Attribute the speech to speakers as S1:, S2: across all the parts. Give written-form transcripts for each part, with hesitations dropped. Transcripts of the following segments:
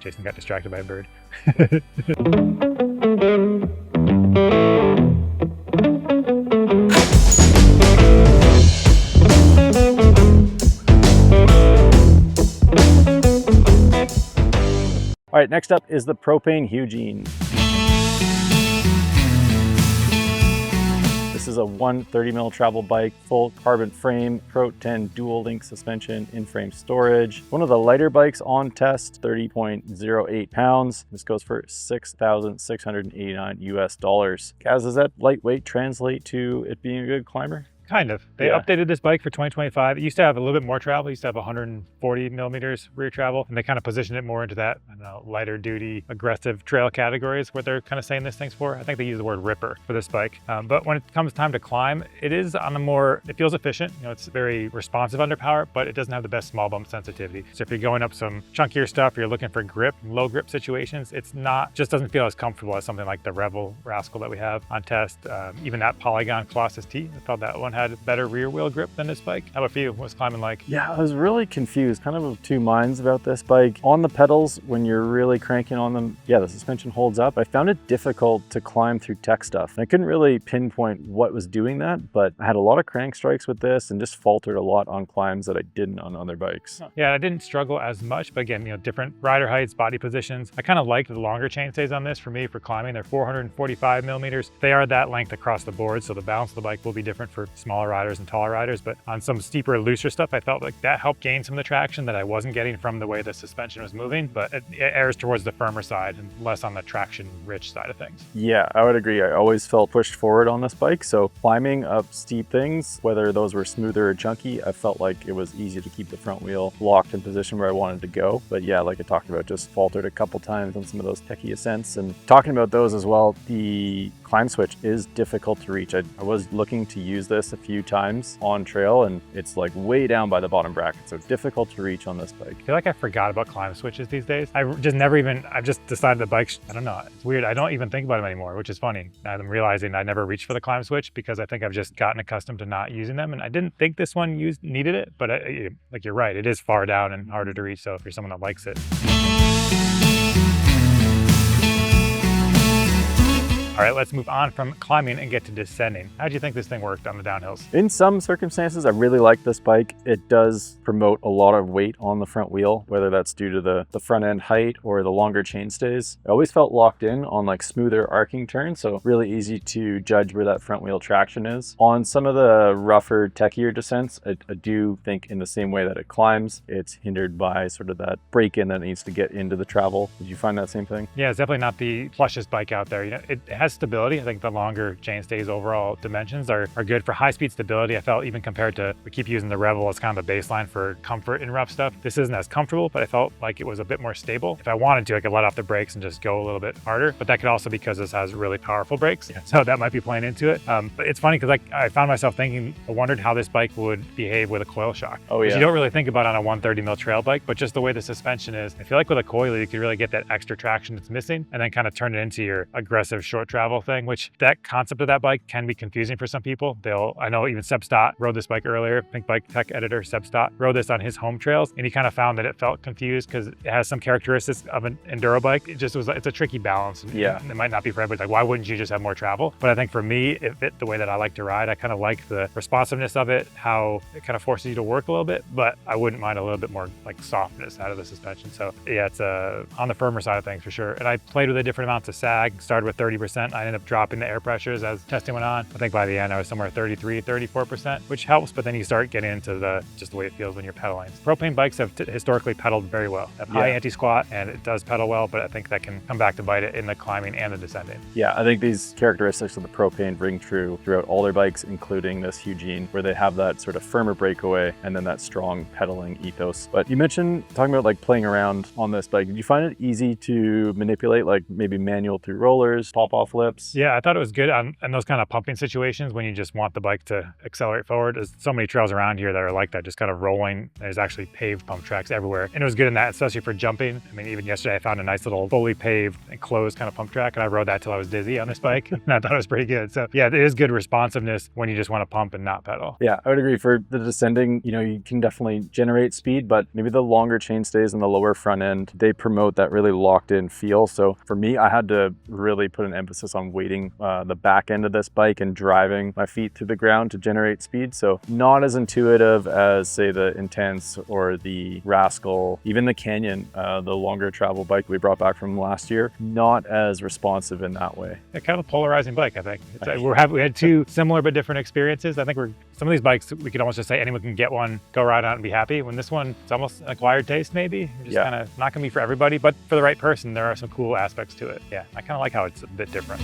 S1: Jason got distracted by a bird.
S2: All right, next up is the Propain Hugene. This is a 130mm travel bike, full carbon frame, Pro 10 dual link suspension, in-frame storage. One of the lighter bikes on test, 30.08 pounds. This goes for $6,689 US. Kaz, does that lightweight translate to it being a good climber?
S1: Kind of. They updated this bike for 2025. It used to have a little bit more travel. It used to have 140 millimeters rear travel, and they kind of positioned it more into that, I don't know, lighter duty, aggressive trail categories, what they're kind of saying this thing's for. I think they use the word ripper for this bike. But when it comes time to climb, it is on a more, it feels efficient. You know, it's very responsive under power, but it doesn't have the best small bump sensitivity. So if you're going up some chunkier stuff, you're looking for grip, low grip situations, it's not, just doesn't feel as comfortable as something like the Revel Rascal that we have on test. Even that Polygon Colossus T, I thought that one had better rear wheel grip than this bike. How about for you? What's climbing like?
S2: Yeah, I was really confused, kind of of two minds about this bike. On the pedals, when you're really cranking on them, yeah, the suspension holds up. I found it difficult to climb through tech stuff. I couldn't really pinpoint what was doing that, but I had a lot of crank strikes with this and just faltered a lot on climbs that I didn't on other bikes.
S1: Yeah, I didn't struggle as much, but again, you know, different rider heights, body positions. I kind of like the longer chainstays on this. For me, for climbing, they're 445 millimeters. They are that length across the board, so the balance of the bike will be different for smaller riders and taller riders, but on some steeper, looser stuff, I felt like that helped gain some of the traction that I wasn't getting from the way the suspension was moving, but it errs towards the firmer side and less on the traction-rich side of things.
S2: Yeah, I would agree. I always felt pushed forward on this bike, so climbing up steep things, whether those were smoother or chunky, I felt like it was easy to keep the front wheel locked in position where I wanted to go. But yeah, like I talked about, just faltered a couple times on some of those techie ascents. And talking about those as well, the climb switch is difficult to reach. I was looking to use this a few times on trail, and it's like way down by the bottom bracket, so difficult to reach on this bike.
S1: I feel like I forgot about climb switches these days. I've just decided the bikes, I don't know, it's weird. I don't even think about them anymore, which is funny. I'm realizing I never reached for the climb switch because I think I've just gotten accustomed to not using them, and I didn't think this one needed it, but like you're right, it is far down and harder to reach, so if you're someone that likes it. All right, let's move on from climbing and get to descending. How do you think this thing worked on the downhills?
S2: In some circumstances, I really like this bike. It does promote a lot of weight on the front wheel, whether that's due to the front end height or the longer chainstays. I always felt locked in on like smoother arcing turns, so really easy to judge where that front wheel traction is. On some of the rougher, techier descents, I do think in the same way that it climbs, it's hindered by sort of that break-in that needs to get into the travel. Did you find that same thing?
S1: Yeah, it's definitely not the plushest bike out there. You know, it has stability. I think the longer chainstays overall dimensions are good for high-speed stability. I felt even compared to, we keep using the Revel as kind of a baseline for comfort in rough stuff. This isn't as comfortable, but I felt like it was a bit more stable. If I wanted to, I could let off the brakes and just go a little bit harder, but that could also be because this has really powerful brakes. Yeah. So that might be playing into it. But it's funny because I found myself thinking, I wondered how this bike would behave with a coil shock.
S2: Oh yeah.
S1: Which you don't really think about on a 130mm trail bike, but just the way the suspension is, I feel like with a coil, you could really get that extra traction that's missing and then kind of turn it into your aggressive short travel thing, which that concept of that bike can be confusing for some people. I know even Seb Stott rode this bike earlier, Pinkbike tech editor Seb Stott rode this on his home trails, and he kind of found that it felt confused because it has some characteristics of an enduro bike. It's a tricky balance.
S2: Yeah.
S1: It might not be for everybody. Like, why wouldn't you just have more travel? But I think for me, it fit the way that I like to ride. I kind of like the responsiveness of it, how it kind of forces you to work a little bit, but I wouldn't mind a little bit more like softness out of the suspension. So yeah, it's on the firmer side of things for sure. And I played with a different amounts of sag, started with 30%. I ended up dropping the air pressures as testing went on. I think by the end I was somewhere 33, 34%, which helps, but then you start getting into just the way it feels when you're pedaling. Propain bikes have historically pedaled very well. They have high anti-squat and it does pedal well, but I think that can come back to bite it in the climbing and the descending.
S2: Yeah, I think these characteristics of the Propain ring true throughout all their bikes, including this Hugene, where they have that sort of firmer breakaway and then that strong pedaling ethos. But you mentioned talking about like playing around on this bike. Did you find it easy to manipulate, like maybe manual through rollers, pop off flips.
S1: Yeah, I thought it was good in those kind of pumping situations when you just want the bike to accelerate forward. There's so many trails around here that are like that, just kind of rolling. There's actually paved pump tracks everywhere. And it was good in that, especially for jumping. I mean, even yesterday I found a nice little fully paved and closed kind of pump track, and I rode that till I was dizzy on this bike. And I thought it was pretty good. So yeah, it is good responsiveness when you just want to pump and not pedal.
S2: Yeah, I would agree. For the descending, you can definitely generate speed, but maybe the longer chainstays in the lower front end, they promote that really locked in feel. So for me, I had to really put an emphasis on weighting the back end of this bike and driving my feet through the ground to generate speed. So not as intuitive as, say, the Intense or the Rascal, even the Canyon, the longer travel bike we brought back from last year, not as responsive in that way.
S1: Yeah, kind of a polarizing bike, I think. We had two similar but different experiences. I think some of these bikes, we could almost just say anyone can get one, go ride on it and be happy. When this one, it's almost an acquired taste maybe. It's just kind of not gonna be for everybody, but for the right person, there are some cool aspects to it. Yeah, I kind of like how it's a bit different.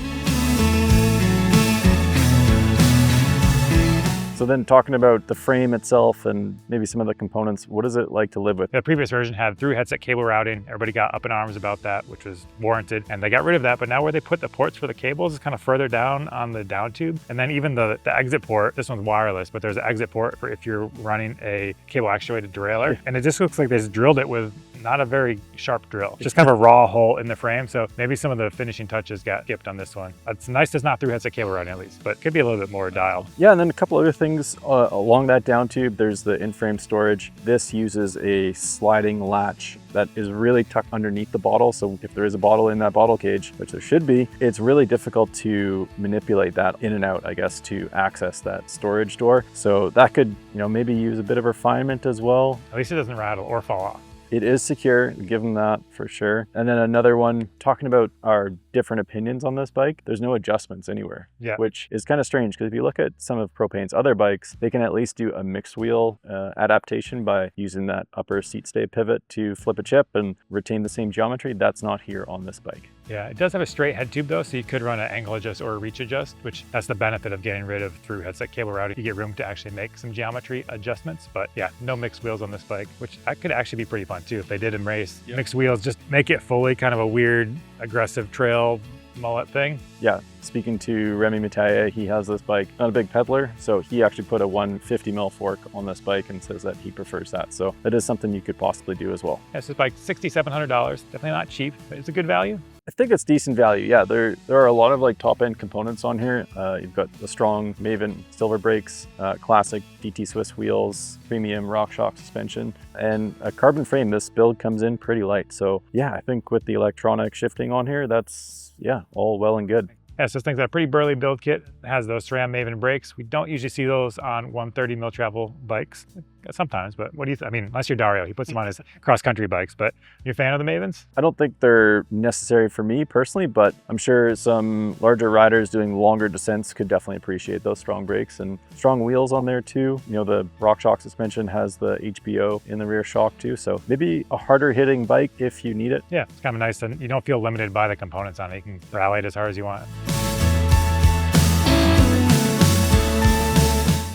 S2: So then talking about the frame itself and maybe some of the components, what is it like to live with?
S1: The previous version had through headset cable routing. Everybody got up in arms about that, which was warranted. And they got rid of that, but now where they put the ports for the cables is kind of further down on the down tube. And then even the exit port, this one's wireless, but there's an exit port for if you're running a cable actuated derailleur. And it just looks like they just drilled it with not a very sharp drill, just kind of a raw hole in the frame. So maybe some of the finishing touches got skipped on this one. It's nice it's not through headset cable routing at least, but could be a little bit more dialed.
S2: Yeah, and then a couple other things along that down tube, there's the in-frame storage. This uses a sliding latch that is really tucked underneath the bottle. So if there is a bottle in that bottle cage, which there should be, it's really difficult to manipulate that in and out, I guess, to access that storage door. So that could, maybe use a bit of refinement as well.
S1: At least it doesn't rattle or fall off.
S2: It is secure, give them that for sure. And then another one, talking about our different opinions on this bike, there's no adjustments anywhere, which is kind of strange because if you look at some of Propain's other bikes, they can at least do a mixed wheel adaptation by using that upper seat stay pivot to flip a chip and retain the same geometry. That's not here on this bike.
S1: Yeah, it does have a straight head tube though, so you could run an angle adjust or a reach adjust, which that's the benefit of getting rid of through headset cable routing. You get room to actually make some geometry adjustments, but yeah, no mixed wheels on this bike, which that could actually be pretty fun too. If they did embrace mixed wheels, just make it fully kind of a weird, aggressive trail mullet thing.
S2: Yeah, speaking to Remy Metaye, he has this bike, not a big peddler, so he actually put a 150 mil fork on this bike and says that he prefers that. So that is something you could possibly do as well.
S1: Yeah, this bike, $6,700, definitely not cheap, but it's a good value.
S2: I think it's decent value. Yeah, there are a lot of like top end components on here. You've got the strong Maven silver brakes, classic DT Swiss wheels, premium RockShox suspension, and a carbon frame. This build comes in pretty light. So yeah, I think with the electronic shifting on here, that's all well and good.
S1: Yeah, so this thing's got a pretty burly build kit. It has those SRAM Maven brakes. We don't usually see those on 130 mil travel bikes. Sometimes, but what do you think? I mean, unless you're Dario, he puts them on his cross-country bikes, but you're a fan of the Mavens?
S2: I don't think they're necessary for me personally, but I'm sure some larger riders doing longer descents could definitely appreciate those strong brakes and strong wheels on there too. The RockShox suspension has the HBO in the rear shock too, so maybe a harder hitting bike if you need it.
S1: Yeah, it's kind of nice, and you don't feel limited by the components on it. You can rally it as hard as you want.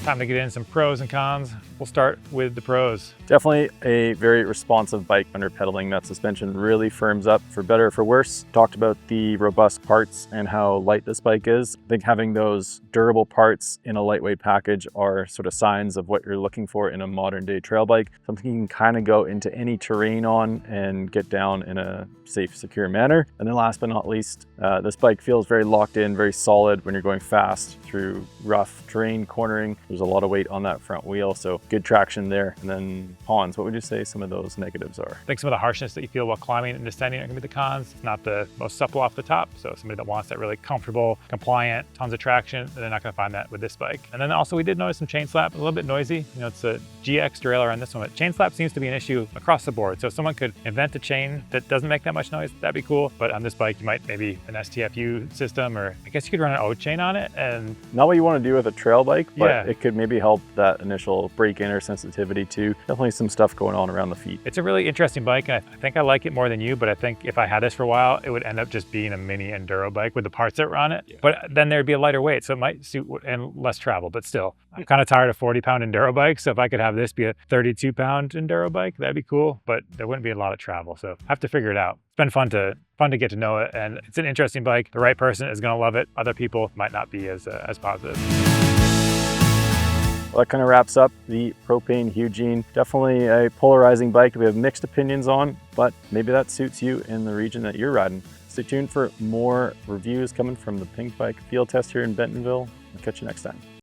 S1: Time to get in some pros and cons. We'll start with the pros.
S2: Definitely a very responsive bike under pedaling. That suspension really firms up for better or for worse. Talked about the robust parts and how light this bike is. I think having those durable parts in a lightweight package are sort of signs of what you're looking for in a modern day trail bike. Something you can kind of go into any terrain on and get down in a safe, secure manner. And then last but not least, this bike feels very locked in, very solid when you're going fast through rough terrain, cornering. There's a lot of weight on that front wheel, so good traction there. And then cons, what would you say some of those negatives are?
S1: I think some of the harshness that you feel while climbing and descending are gonna be the cons. It's not the most supple off the top, so somebody that wants that really comfortable, compliant, tons of traction, they're not gonna find that with this bike. And then also we did notice some chain slap, a little bit noisy. It's a GX derailleur on this one, but chain slap seems to be an issue across the board. So if someone could invent a chain that doesn't make that much noise, that'd be cool. But on this bike, you might maybe an STFU system, or I guess you could run an O chain on it. And
S2: not what you want to do with a trail bike, but it could maybe help that initial break-in or sensitivity too. Definitely some stuff going on around the feet.
S1: It's a really interesting bike, and I think I like it more than you, but I think if I had this for a while, it would end up just being a mini enduro bike with the parts that were on it. Yeah. But then there'd be a lighter weight, so it might suit and less travel, but still. I'm kind of tired of 40-pound enduro bikes, so if I could have this be a 32-pound enduro bike, that'd be cool, but there wouldn't be a lot of travel, so I have to figure it out. It's been fun to get to know it, and it's an interesting bike. The right person is gonna love it. Other people might not be as positive.
S2: Well, that kind of wraps up the Propain Hugene. Definitely a polarizing bike we have mixed opinions on, but maybe that suits you in the region that you're riding. Stay tuned for more reviews coming from the Pinkbike Field Test here in Bentonville. I'll catch you next time.